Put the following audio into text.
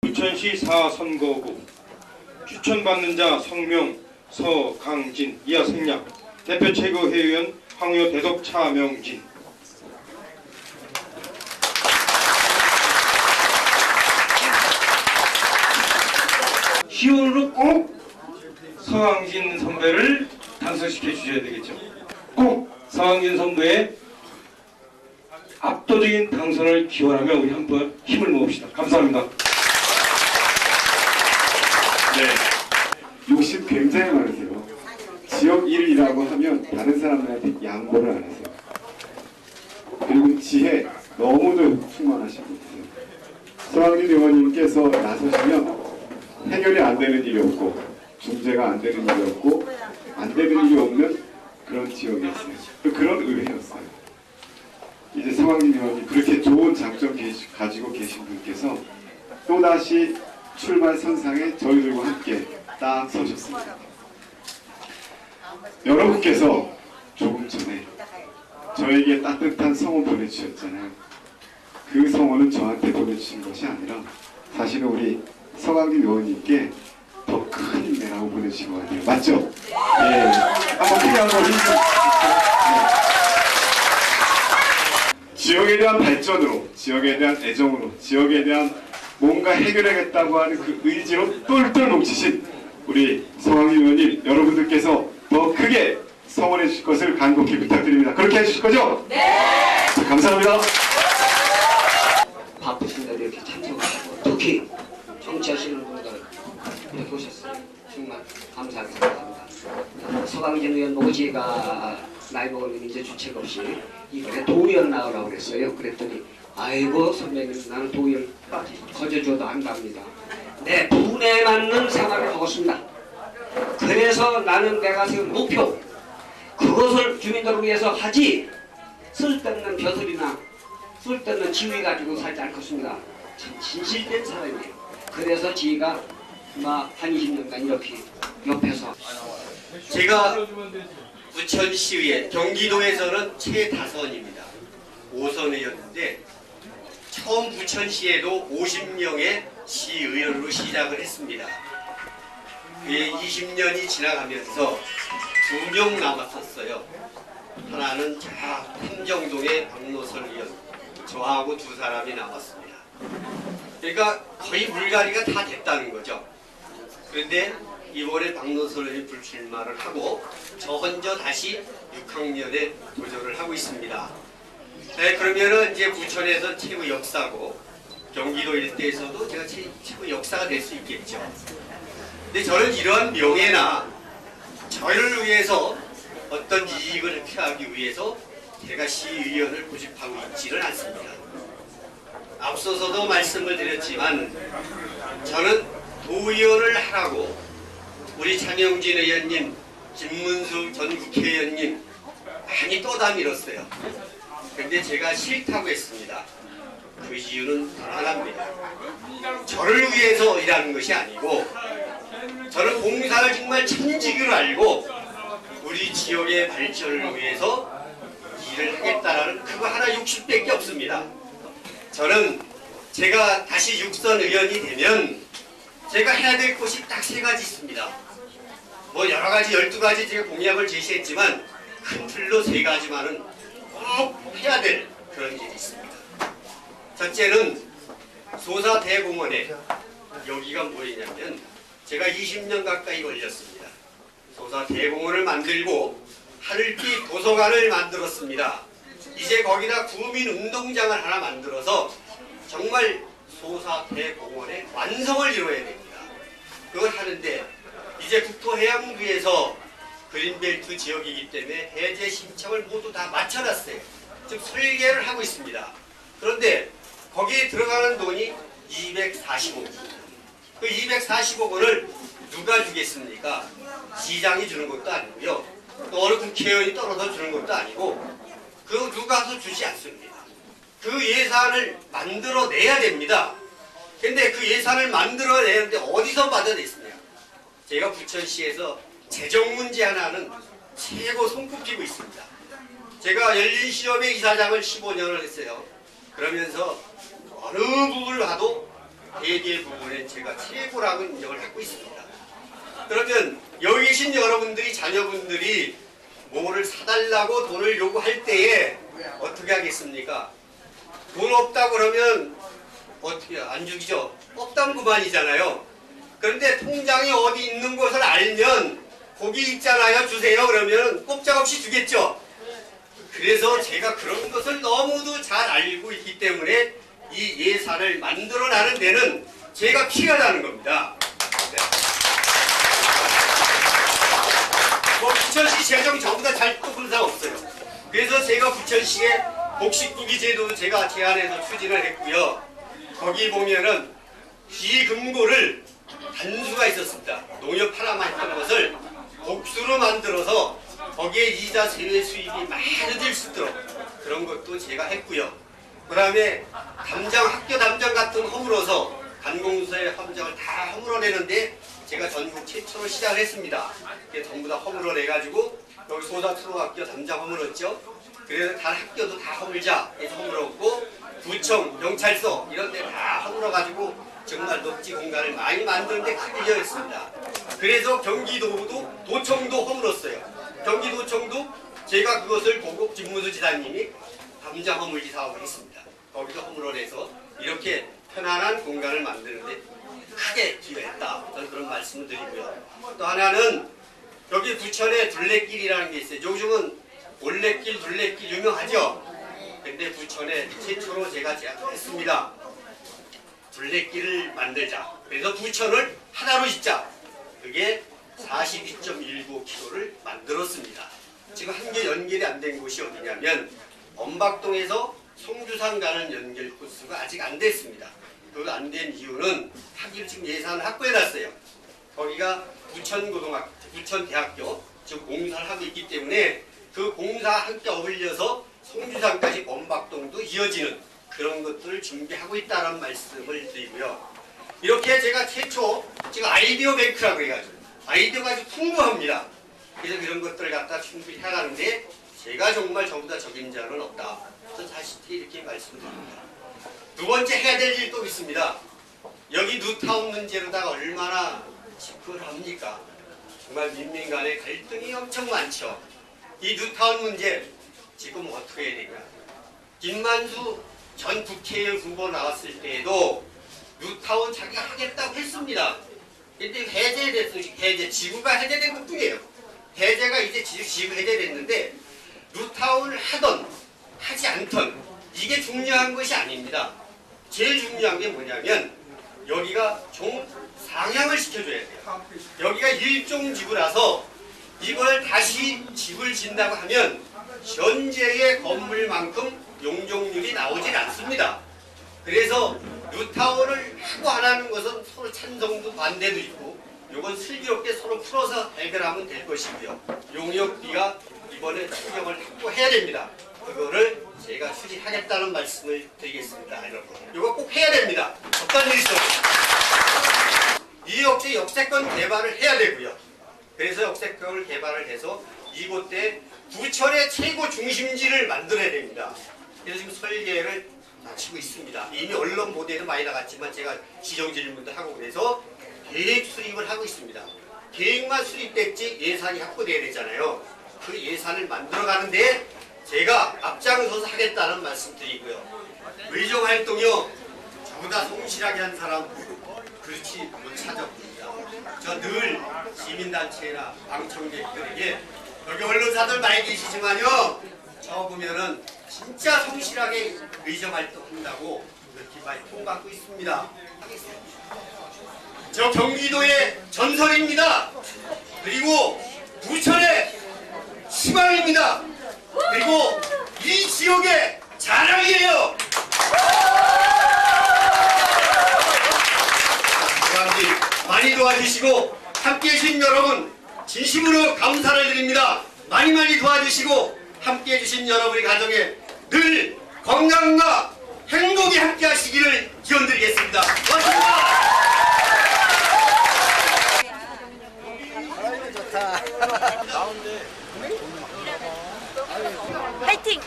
부천시 4선거구 추천받는 자 성명 서강진 이하 생략 대표 최고회의원 황효 대덕 차명진. 시원으로 꼭 서강진 선배를 당선시켜 주셔야 되겠죠. 꼭 서강진 선배의 압도적인 당선을 기원하며 우리 한번 힘을 모읍시다. 감사합니다. 네, 욕심 굉장히 많으세요. 지역 일이라고 하면 다른 사람들한테 양보를 안 하세요. 그리고 지혜 너무도 충만하신 분이세요. 서강진 의원님께서 나서시면 해결이 안 되는 일이 없고 중재가 안 되는 일이 없고 안 되는 일이 없는 그런 지역이었어요. 그런 의회였어요. 이제 서강진 의원님 그렇게 좋은 장점 가지고 계신 분께서 또다시 출발 선상에 저희들과 함께 딱 서셨습니다. 여러분께서 조금 전에 저에게 따뜻한 성원 보내주셨잖아요. 그 성원은 저한테 보내주신 것이 아니라 사실은 우리 서강진 의원님께 더 큰 힘내라고 보내주신 것 같아요. 맞죠? 네. 한번 크게 한번 힘내주세요. 지역에 대한 발전으로, 지역에 대한 애정으로, 지역에 대한 뭔가 해결하겠다고 하는 그 의지로 똘똘 뭉치신 우리 서강진 의원님 여러분들께서 더 크게 성원해 주실 것을 간곡히 부탁드립니다. 그렇게 해주실 거죠? 네! 자, 감사합니다. 바쁘신데 이렇게 참석하시고 특히 정치하시는 분들 이렇게 오셨어요. 정말 감사하게 생각합니다. 서강진 의원 보고 제가 나이 먹으면 이제 주책 없이 이번에 도의원 나오라고 그랬어요. 그랬더니 아이고 선배님 나는 도의원 거저줘도 안 갑니다. 내 분에 맞는 생활을 하겠습니다. 그래서 나는 내가 세운 목표 그것을 주민들을 위해서 하지 쓸데없는 벼슬이나 쓸데없는 지위 가지고 살지 않겠습니다. 참 진실된 사람이에요. 그래서 제가 한 20년간 이렇게 옆에서 제가 부천시의회 경기도에서는 최다선입니다. 5선이었는데 처음 부천시에도 50명의 시의원으로 시작을 했습니다. 그게 20년이 지나가면서 2명 남았었어요. 하나는 저 함정동의 박노선 의원, 저하고 2사람이 남았습니다. 그러니까 거의 물갈이가 다 됐다는 거죠. 그런데 이번에 박노선 의원이 불출마를 하고 저 혼자 다시 6학년에 도전을 하고 있습니다. 네, 그러면은 이제 부천에서 최고 역사고 경기도 일대에서도 제가 최고 역사가 될 수 있겠죠. 근데 저는 이러한 명예나 저를 위해서 어떤 이익을 취하기 위해서 제가 시의원을 고집하고 있지는 않습니다. 앞서서도 말씀을 드렸지만 저는 도의원을 하라고 우리 장영진 의원님, 김문수 전 국회의원님 많이 떠다밀었어요. 그런데 제가 싫다고 했습니다. 그 이유는 하나입니다. 저를 위해서 일하는 것이 아니고 저는 봉사를 정말 천직으로 알고 우리 지역의 발전을 위해서 일을 하겠다라는 그거 하나 60밖에 없습니다. 저는 제가 다시 6선 의원이 되면 제가 해야 될 것이 딱 3가지 있습니다. 뭐 여러가지 12가지 제가 공약을 제시했지만 큰 틀로 3가지만은 꼭 해야 될 그런 일이 있습니다. 첫째는 소사 대공원에 여기가 뭐냐면 제가 20년 가까이 걸렸습니다. 소사 대공원을 만들고 하늘빛 도서관을 만들었습니다. 이제 거기다 구민운동장을 하나 만들어서 정말 소사 대공원의 완성을 이루어야 됩니다. 그걸 하는데 이제 국토해양부에서 그린벨트 지역이기 때문에 해제 신청을 모두 다 마쳐놨어요. 지금 설계를 하고 있습니다. 그런데 거기에 들어가는 돈이 240억. 그 240억 원을 누가 주겠습니까? 시장이 주는 것도 아니고요. 또 어느 국회의원이 떨어져 주는 것도 아니고 그 누가도 주지 않습니다. 그 예산을 만들어내야 됩니다. 근데 그 예산을 만들어내는데 어디서 받아냈습니까? 제가 부천시에서 재정 문제 하나는 최고 손꼽히고 있습니다. 제가 열린시험회 이사장을 15년을 했어요. 그러면서 어느 부분을 봐도 대개 부분에 제가 최고라고 인정을 갖고 있습니다. 그러면 여기 계신 여러분들이 자녀분들이 뭐를 사달라고 돈을 요구할 때에 어떻게 하겠습니까? 돈 없다고 그러면 어떻게 안 주기죠? 없다면 그만이잖아요. 그런데 통장이 어디 있는 것을 알면 거기 있잖아요, 주세요. 그러면 꼼짝없이 주겠죠. 그래서 제가 그런 것을 너무도 잘 알고 있기 때문에 이 예산을 만들어나는 데는 제가 필요하다는 겁니다. 네. 뭐 부천시 재정 전부 다 잘 뽑은 사람 없어요. 그래서 제가 부천시에 복식구기 제도 제가 제안해서 추진을 했고요. 거기 보면은 비금고를 단수가 있었습니다. 농협 하나만 했던 것을 복수로 만들어서 거기에 이자 제외 수입이 많아질 수 있도록 그런 것도 제가 했고요. 그 다음에 학교 담장 같은 허물어서 관공서의 함장을 다 허물어내는데 제가 전국 최초로 시작을 했습니다. 전부 다 허물어내가지고 여기 소사초등학교 담장 허물었죠. 그래서 다른 학교도 다 허물자 해서 허물었고 구청, 경찰서 이런 데 다 허물어가지고 정말 녹지 공간을 많이 만드는데 크게 기여했습니다. 그래서 경기도도 도청도 허물었어요. 경기도청도 제가 그것을 보고 김문수 지사님이 담장 허물기 사업을 했습니다. 거기도 허물어내서 이렇게 편안한 공간을 만드는데 크게 기여했다. 저는 그런 말씀을 드리고요. 또 하나는 여기 부천에 둘레길이라는 게 있어요. 요즘은 올레길, 둘레길 유명하죠? 근데 부천에 최초로 제가 제안했습니다. 둘레길을 만들자. 그래서 부천을 하나로 짓자. 그게 42.19km를 만들었습니다. 지금 한 개 연결이 안 된 곳이 어디냐면 엄박동에서 송주산 가는 연결 코스가 아직 안 됐습니다. 그 안 된 이유는 하기로 지금 예산을 확보해놨어요. 거기가 부천대학교 지금 공사를 하고 있기 때문에 그 공사와 함께 어울려서 송주산까지 엄박동도 이어지는 그런 것들을 준비하고 있다는 말씀을 드리고요. 이렇게 제가 최초 지금 아이디어 뱅크라고 해가지고 아이디어가 아주 풍부합니다. 그래서 이런 것들을 갖다 충분히 해가는데 제가 정말 저보다 적임자는 없다. 저는 사실 이렇게 말씀드립니다. 두 번째 해야 될 일도 있습니다. 여기 뉴타운 문제로다가 얼마나 시끌합니까? 정말 민민 간의 갈등이 엄청 많죠. 이 뉴타운 문제 지금 어떻게 해야 되냐. 김만수 전 국회의원 후보 나왔을 때에도 뉴타운 자기가 하겠다고 했습니다. 근데 해제됐어요. 지구가 해제된 것 뿐이에요. 해제가 이제 지구 해제됐는데 뉴타운을 하던 하지 않던 이게 중요한 것이 아닙니다. 제일 중요한 게 뭐냐면 여기가 좀 상향을 시켜줘야 돼요. 여기가 일종지구라서 이걸 다시 집을 짓는다고 하면 현재의 건물만큼 용적률이 나오질 않습니다. 그래서 뉴타운을 하고 안 하는 것은 서로 찬성도 반대도 있고 이건 슬기롭게 서로 풀어서 해결하면 될 것이고요. 용역비가 이번에 추경을 확보해야 됩니다. 그거를 제가 추진하겠다는 말씀을 드리겠습니다. 여러분 이거 꼭 해야 됩니다. 어떤 일이죠? 이 역세권 개발을 해야 되고요. 그래서 역세권을 개발을 해서 이곳에 부천의 최고 중심지를 만들어야 됩니다. 그래서 지금 설계를 마치고 있습니다. 이미 언론 보도에도 많이 나갔지만 제가 지정 질문도 하고 그래서 계획 수립을 하고 있습니다. 계획만 수립됐지 예산이 확보돼야 되잖아요. 그 예산을 만들어가는데 제가 앞장서서 하겠다는 말씀 드리고요. 의정활동이요. 저보다 성실하게 한 사람 그렇지 못 찾아봅니다. 저 늘 시민단체나 방청객들에게 여기 언론사들 많이 계시지만요. 저 보면은 진짜 성실하게 의정활동 한다고 그렇게 많이 통받고 있습니다. 저 경기도의 전설입니다. 그리고 부천의 희망입니다. 그리고 이 지역의 자랑이에요. 많이 도와주시고 함께해 주신 여러분 진심으로 감사를 드립니다. 많이 도와주시고 함께해 주신 여러분의 가정에 늘 건강과 행복이 함께 하시기를 기원드리겠습니다. 고맙습니다. 파이팅!